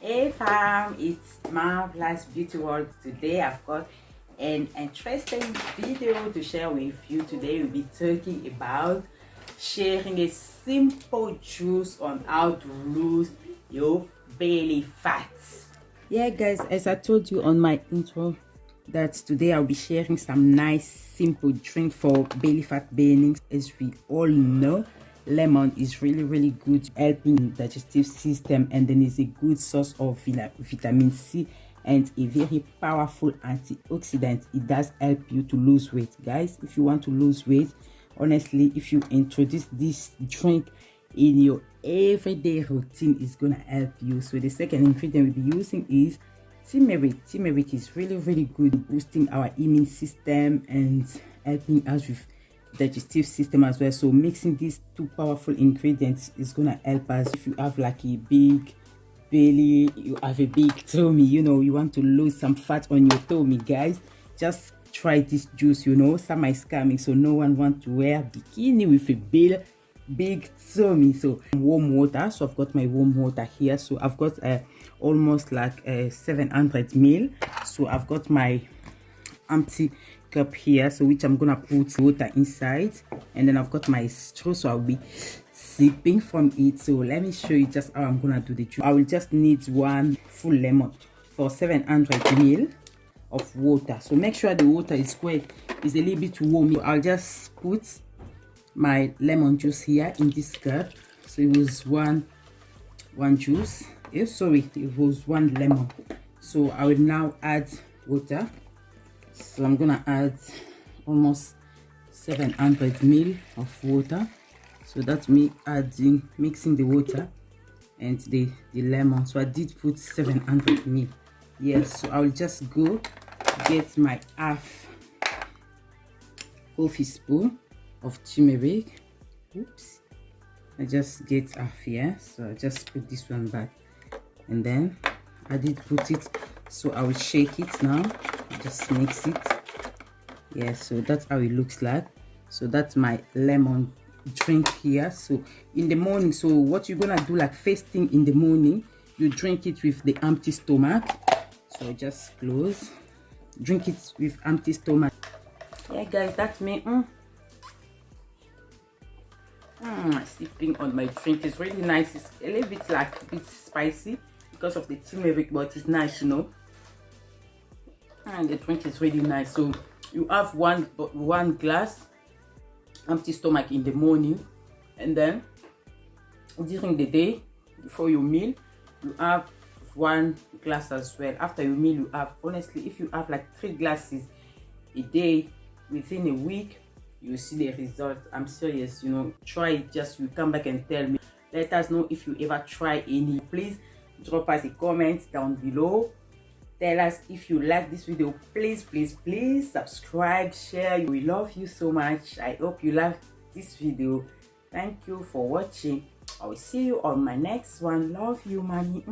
Hey fam, it's Marvelous Beauty World. Today I've got an interesting video to share with you. Today we'll be talking about sharing a simple juice on how to lose your belly fat. Yeah guys, as I told you on my intro, that today I'll be sharing some nice simple drink for belly fat burning. As we all know, lemon is really good helping digestive system, and then is a good source of vitamin C and a very powerful antioxidant. It does help you to lose weight, guys. If you want to lose weight, honestly, if you introduce this drink in your everyday routine, it's gonna help you. So the second ingredient we'll be using is turmeric. Turmeric is really good boosting our immune system and helping us with digestive system as well. So mixing these two powerful ingredients is gonna help us. If you have like a big belly, you have a big tummy, you know, you want to lose some fat on your tummy, guys, just try this juice. You know, summer is coming, so no one want to wear bikini with a big tummy. So warm water, so I've got my warm water here. So I've got almost like 700 ml. So I've got my empty cup here, so which I'm gonna put water inside, and then I've got my straw, so I'll be sipping from it. So let me show you just how I'm gonna do the juice. I will just need one full lemon for 700 ml of water. So make sure the water is a little bit warm. So I'll just put my lemon juice here in this cup. So it was one juice. Sorry, it was one lemon. So I will now add water. So I'm gonna add almost 700 ml of water. So that's me mixing the water and the lemon. So I did put 700 ml. Yes, so I will just go get my half coffee spoon of turmeric. Oops, I just get half here, so I just put this one back, and then I did put it. So I will shake it now, just mix it. Yeah, so that's how it looks like. So that's my lemon drink here. So in the morning, so what you're gonna do, like first thing in the morning, you drink it with the empty stomach. So just close, drink it with empty stomach. Yeah guys, that's me sipping on my drink. It's really nice. It's a little bit like a bit spicy because of the turmeric, but it's nice, you know, and the drink is really nice. So you have one glass empty stomach in the morning, and then during the day before your meal you have one glass as well. After your meal you have, honestly, if you have like 3 glasses a day, within a week you see the result. I'm serious, you know, try it. Just you come back and tell me, let us know if you ever try any. Please drop us a comment down below. Tell us if you like this video. Please subscribe, share. We love you so much. I hope you love this video. Thank you for watching. I will see you on my next one. Love you, mommy.